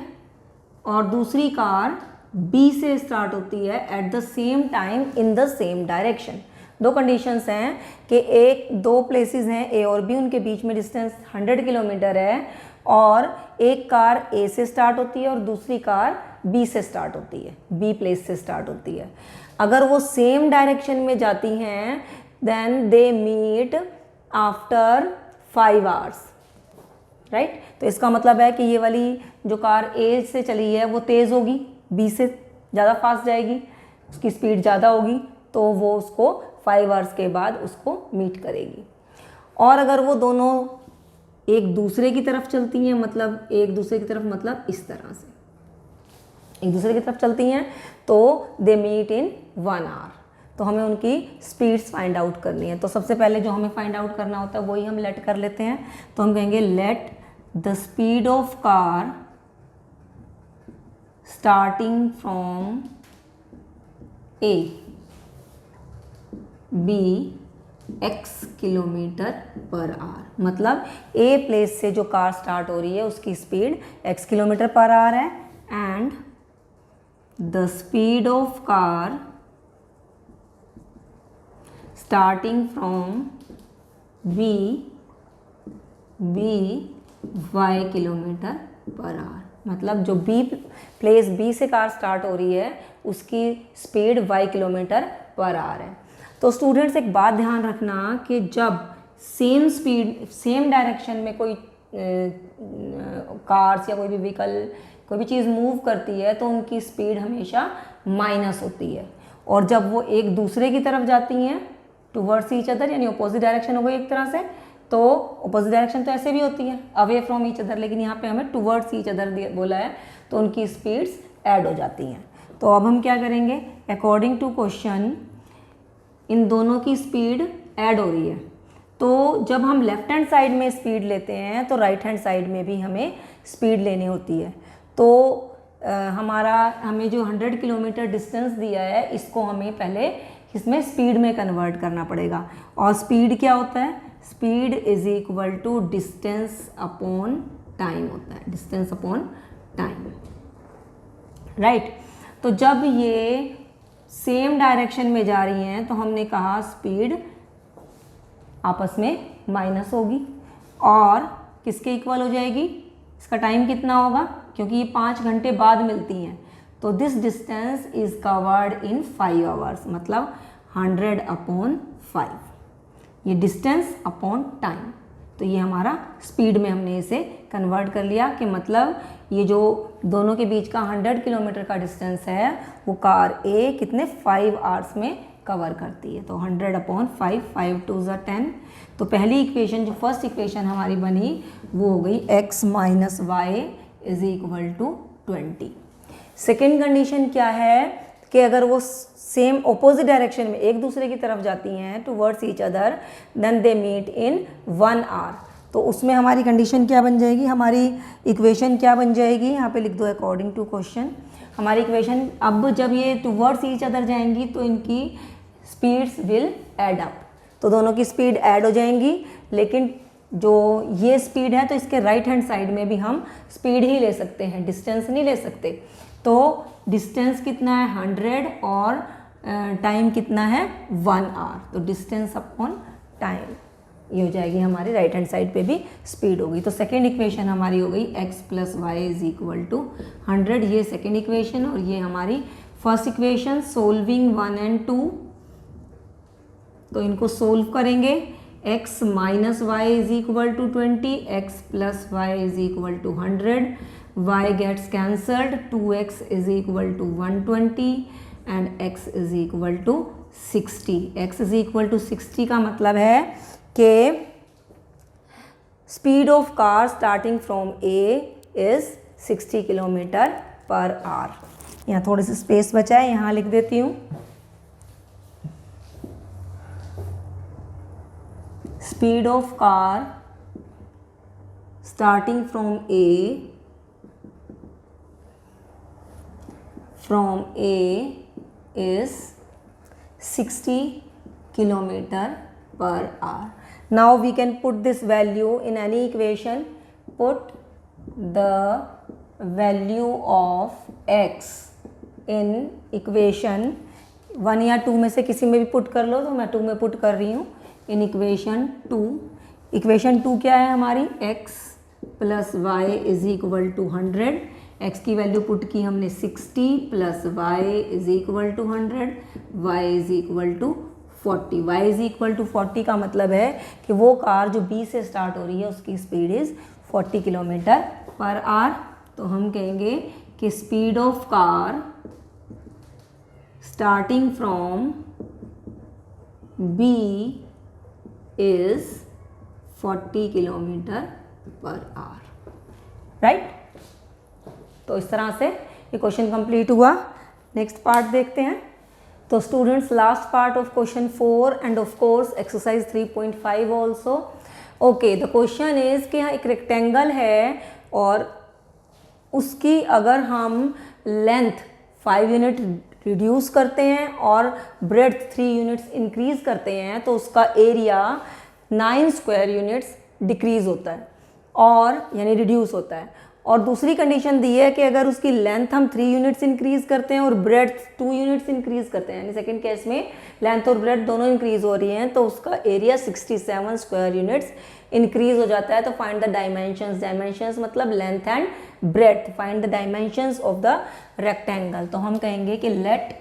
और दूसरी कार बी से स्टार्ट होती है at the same time in the same direction. दो कंडीशंस हैं कि एक दो प्लेसेस हैं ए और बी, उनके बीच में डिस्टेंस 100 किलोमीटर है और एक कार ए से स्टार्ट होती है और दूसरी कार बी से स्टार्ट होती है, बी प्लेस से स्टार्ट होती है। अगर वो सेम डायरेक्शन में जाती हैं then they meet after 5 hours, right. तो इसका मतलब है कि ये वाली जो कार ए से चली है वो तेज़ होगी, बी से ज़्यादा फास्ट जाएगी, उसकी स्पीड ज़्यादा होगी, तो वो उसको 5 आवर्स के बाद उसको मीट करेगी। और अगर वो दोनों एक दूसरे की तरफ चलती हैं, मतलब एक दूसरे की तरफ मतलब इस तरह से एक दूसरे की तरफ चलती हैं, तो दे मीट इन 1 आवर। तो हमें उनकी स्पीड्स फाइंड आउट करनी है। तो सबसे पहले जो हमें फाइंड आउट करना होता है वही हम लेट कर लेते हैं। तो हम कहेंगे let the speed of car starting from A B x kilometre per hour. मतलब ए प्लेस से जो कार स्टार्ट हो रही है उसकी speed x kilometre per hour है and the speed of car starting from B y kilometre per hour. मतलब जो बी प्लेस बी से कार स्टार्ट हो रही है उसकी speed y kilometre per hour है। तो स्टूडेंट्स एक बात ध्यान रखना कि जब सेम स्पीड सेम डायरेक्शन में कोई कार्स या कोई भी व्हीकल कोई भी चीज़ मूव करती है तो उनकी स्पीड हमेशा माइनस होती है। और जब वो एक दूसरे की तरफ जाती हैं टुवर्ड्स ईच अदर, यानी अपोजिट डायरेक्शन हो गई एक तरह से, तो अपोजिट डायरेक्शन तो ऐसे भी होती है अवे फ्रॉम ईच अदर, लेकिन यहाँ पे हमें टुवर्ड्स ईच अदर बोला है तो उनकी स्पीड्स ऐड हो जाती हैं। तो अब हम क्या करेंगे, अकॉर्डिंग टू क्वेश्चन इन दोनों की स्पीड ऐड हो रही है। तो जब हम लेफ्ट हैंड साइड में स्पीड लेते हैं तो राइट हैंड साइड में भी हमें स्पीड लेनी होती है। तो हमें जो 100 किलोमीटर डिस्टेंस दिया है इसको हमें पहले इसमें स्पीड में कन्वर्ट करना पड़ेगा। और स्पीड क्या होता है, speed is equal to distance upon time होता है, डिस्टेंस अपॉन टाइम, राइट। तो जब ये सेम डायरेक्शन में जा रही हैं तो हमने कहा स्पीड आपस में माइनस होगी और किसके इक्वल हो जाएगी, इसका टाइम कितना होगा, क्योंकि ये 5 घंटे बाद मिलती हैं। तो this distance is covered in 5 hours, मतलब 100 अपॉन 5, ये डिस्टेंस अपॉन टाइम। तो ये हमारा स्पीड में हमने इसे कन्वर्ट कर लिया कि मतलब ये जो दोनों के बीच का 100 किलोमीटर का डिस्टेंस है वो कार ए कितने 5 आवर्स में कवर करती है। तो 100 अपॉन 5, 5 2 ज़ा 10। तो पहली इक्वेशन जो फर्स्ट इक्वेशन हमारी बनी वो हो गई x minus y is equal to 20। Second condition क्या है कि अगर वो सेम ऑपोजिट डायरेक्शन में एक दूसरे की तरफ जाती हैं towards each other then they meet in 1 hour. तो उसमें हमारी कंडीशन क्या बन जाएगी, हमारी इक्वेशन क्या बन जाएगी, यहाँ पे लिख दो अकॉर्डिंग टू क्वेश्चन। हमारी इक्वेशन अब जब ये टुवर्ड्स ईच अदर जाएंगी तो इनकी स्पीड्स विल ऐड अप, तो दोनों की स्पीड ऐड हो जाएंगी। लेकिन जो ये स्पीड है तो इसके राइट हैंड साइड में भी हम स्पीड ही ले सकते हैं, डिस्टेंस नहीं ले सकते। तो डिस्टेंस कितना है 100 और टाइम कितना है 1 आवर। तो डिस्टेंस अपॉन टाइम ये हो जाएगी हमारी राइट हैंड साइड पे भी स्पीड होगी। तो सेकेंड इक्वेशन हमारी हो गई x plus y is equal to 100, ये सेकेंड इक्वेशन। और ये हमारी फर्स्ट इक्वेशन सोल्विंग 1 and 2। तो इनको सोल्व करेंगे, x minus y is equal to 20, x plus y is equal to 100, y gets cancelled, 2x is equal to 120 and x is equal to 60। x is equal to 60 का मतलब है कि speed of car starting from A is 60 kilometre per our. यहाँ थोड़ी सी space बचा है, यहाँ लिख देती हूँ speed of car starting from A is 60 kilometre per our. Now we can put this value in any equation. Put the value of x in equation 1 या 2 में से किसी में भी पुट कर लो, तो मैं 2 में पुट कर रही हूँ. In equation 2. इक्वेशन 2 क्या है हमारी? x plus y is equal to 100. x की वैल्यू पुट की हमने 60 plus y is equal to 100, y is equal to 40. y is equal to 40 का मतलब है कि वो कार जो B से स्टार्ट हो रही है उसकी speed is 40 kilometre per our. तो हम कहेंगे कि speed of car starting from B is 40 kilometre per our. Right. तो इस तरह से ये क्वेश्चन कंप्लीट हुआ. नेक्स्ट पार्ट देखते हैं. तो students, last part of question 4 end of course exercise 3.5 also. Okay, the question is कि यहाँ एक रेक्टेंगल है और उसकी अगर हम लेंथ 5 यूनिट रिड्यूस करते हैं और ब्रेड्थ 3 यूनिट्स इंक्रीज करते हैं तो उसका एरिया 9 स्क्वायर यूनिट्स डिक्रीज होता है और यानी रिड्यूस होता है. और दूसरी कंडीशन दी है कि अगर उसकी लेंथ हम 3 यूनिट्स इंक्रीज करते हैं और ब्रेड्थ 2 यूनिट्स इंक्रीज करते हैं, यानी सेकंड केस में लेंथ और ब्रेड्थ दोनों इंक्रीज हो रही हैं, तो उसका एरिया 67 स्क्वायर यूनिट्स इंक्रीज हो जाता है. तो फाइंड द डायमेंशंस. डायमेंशंस मतलब length and breadth. Find the dimensions of the rectangle. तो हम कहेंगे कि let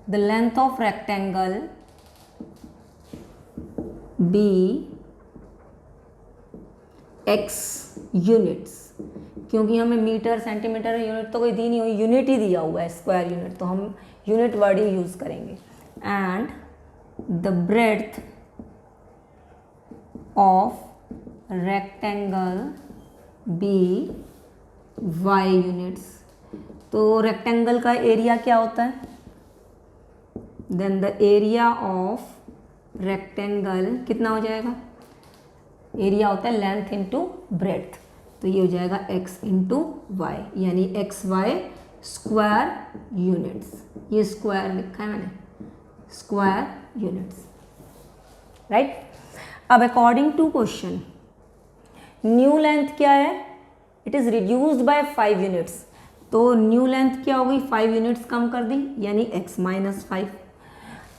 the length of rectangle be x units. क्योंकि हमें मीटर सेंटीमीटर यूनिट तो कोई दी नहीं हुई, यूनिट ही दिया हुआ है, स्क्वायर यूनिट, तो हम यूनिट वर्ड ही यूज करेंगे. And the breadth of rectangle be y units. तो रेक्टेंगल का एरिया क्या होता है? Then the area of rectangle कितना हो जाएगा? एरिया होता है लेंथ इंटू ब्रेड्थ. तो ये हो जाएगा x इंटू वाई, यानी एक्स वाई स्क्वायर यूनिट्स. ये स्क्वायर लिखा है मैंने, स्क्वायर यूनिट्स. राइट. अब according to question new length क्या है? It is reduced by 5 units. तो न्यू लेंथ क्या हो गई? 5 यूनिट्स कम कर दी, यानी x minus 5.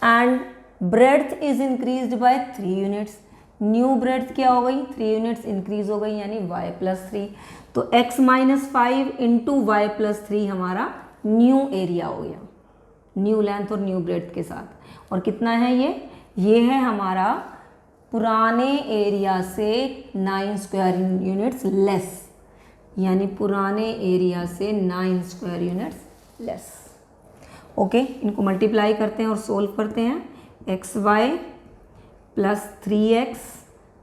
And breadth is increased by 3 units. New breadth क्या हो गई? 3 यूनिट्स इंक्रीज हो गई, यानी y प्लस 3. तो x minus 5 into y plus 3 हमारा न्यू एरिया हो गया, न्यू लेंथ और न्यू ब्रेड्थ के साथ. और कितना है ये है हमारा पुराने एरिया से 9 स्क्वायर यूनिट्स लेस, यानी पुराने एरिया से 9 स्क्वायर यूनिट्स लेस. ओके, इनको मल्टीप्लाई करते हैं और सोल्व करते हैं. X y plus 3x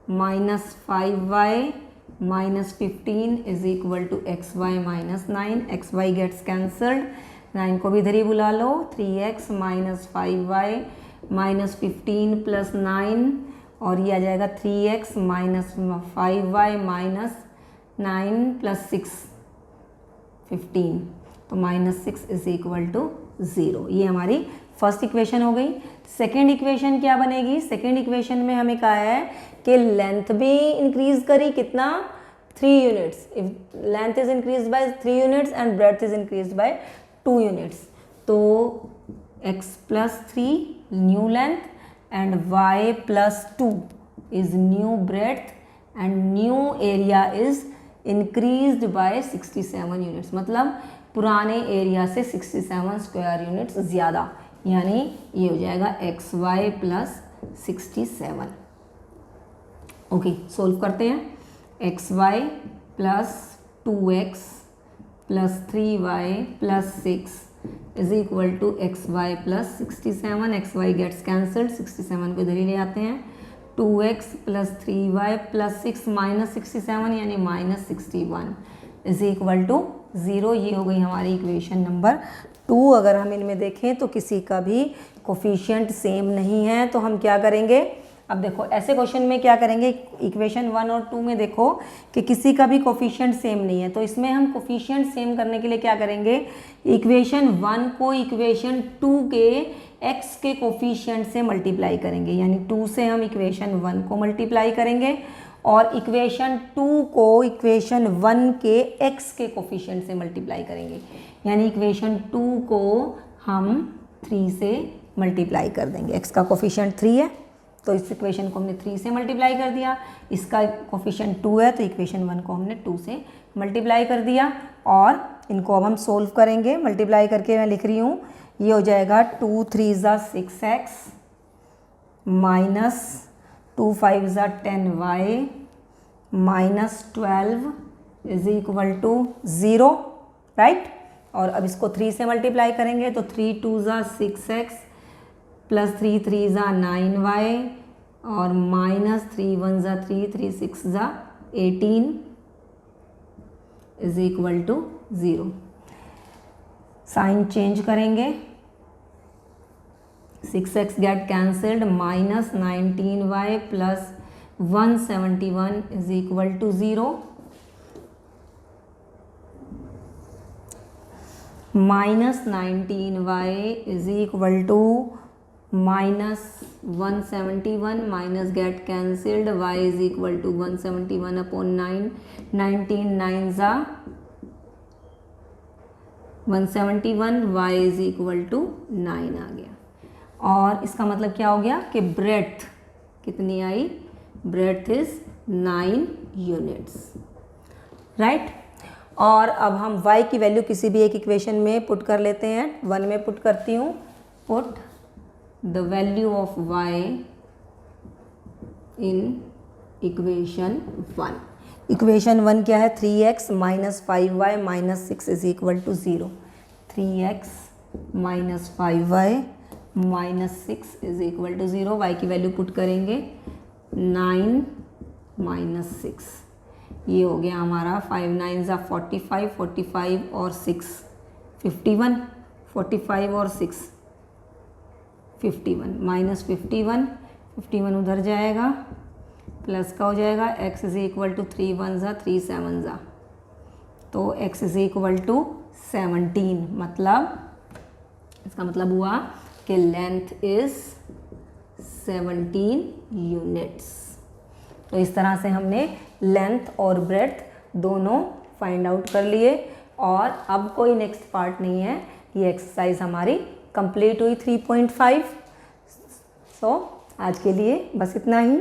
minus 5y minus 15 is equal to x y minus 9. X y gets cancelled, 9 को भी इधर ही बुला लो. 3x minus 5y minus 15 plus 9, और ये आ जाएगा 3x minus 5y minus 9 plus 6 15. तो माइनस 6 इज इक्वल टू 0. ये हमारी फर्स्ट इक्वेशन हो गई. सेकेंड इक्वेशन क्या बनेगी? सेकेंड इक्वेशन में हमें कहा है कि लेंथ भी इंक्रीज करी, कितना? 3 units. If length is increase by 3 units and breadth is increase by 2 units, तो x plus 3 new length and y plus 2 is new breadth and new area is increased by 67 units. मतलब पुराने area से 67 square units ज़्यादा, यानी ये हो जाएगा x y plus 67. Okay, solve करते हैं. X y plus 2x plus 3y plus 6 is equal to x y plus 67. X y gets cancelled, 67 को इधर ही ले आते हैं. 2x plus 3y plus 6 minus 67, यानी माइनस 61 इज इक्वल टू 0. ये हो गई हमारी इक्वेशन नंबर 2. अगर हम इनमें देखें तो किसी का भी कोफिशिएंट सेम नहीं है, तो हम क्या करेंगे? अब देखो ऐसे क्वेश्चन में क्या करेंगे, इक्वेशन 1 और 2 में देखो कि किसी का भी कोफिशिएंट सेम नहीं है, तो इसमें हम कोफिशिएंट सेम करने के लिए क्या करेंगे, इक्वेशन 1 को इक्वेशन 2 के x के कोफिशिएंट से मल्टीप्लाई करेंगे, यानी 2 से हम इक्वेशन 1 को मल्टीप्लाई करेंगे और इक्वेशन 2 को इक्वेशन 1 के x के कोफिशिएंट से मल्टीप्लाई करेंगे, यानी इक्वेशन 2 को हम 3 से मल्टीप्लाई कर देंगे। x का कोफिशिएंट 3 है तो इस इक्वेशन को हमने 3 से मल्टीप्लाई कर दिया, इसका कोफिशिएंट 2 है तो इक्वेशन 1 को हमने 2 से मल्टीप्लाई कर दिया और इनको अब हम सोल्व करेंगे। मल्टीप्लाई करके मैं लिख रही हूँ, ये हो जाएगा 2 3 ज़ा 6x माइनस 2 5 ज़ा 10y minus 12 is equal to 0, right. और अब इसको 3 से मल्टीप्लाई करेंगे तो 3 2 ज़ा 6x प्लस 3 3 ज़ा 9y और माइनस 3 1 ज़ा 3 3 6 ज़ा 18 is equal to 0। Sign change करेंगे, 6x get cancelled, minus 19y plus 171 is equal to 0, minus 19y is equal to minus 171 minus get cancelled, y is equal to 171 upon 9, 19 9 ज़ा 171, y is equal to 9 आ गया। और इसका मतलब क्या हो गया कि ब्रेड्थ कितनी आई, ब्रेड्थ इज 9 यूनिट्स, राइट। और अब हम y की वैल्यू किसी भी एक इक्वेशन में पुट कर लेते हैं। 1 में पुट करती हूँ, put the value of y in equation 1। Equation 1 क्या है, 3x minus 5y minus 6 is equal to 0। 3x minus 5y minus 6 is equal to 0। y की वैल्यू पुट करेंगे 9 माइनस 6, ये हो गया हमारा 5 9 ज़ा 45, 45 और 6 51, 45 और 6 51, माइनस 51, 51 उधर जाएगा, प्लस का हो जाएगा x इज इक्वल टू 3 1 ज़ा 3 7 ज़ा, तो x इज इक्वल टू 17। मतलब इसका मतलब हुआ कि लेंथ इज 17 यूनिट्स। तो इस तरह से हमने लेंथ और ब्रेड्थ दोनों फाइंड आउट कर लिए और अब कोई नेक्स्ट पार्ट नहीं है, ये एक्सरसाइज हमारी कंप्लीट हुई 3.5। सो आज के लिए बस इतना ही।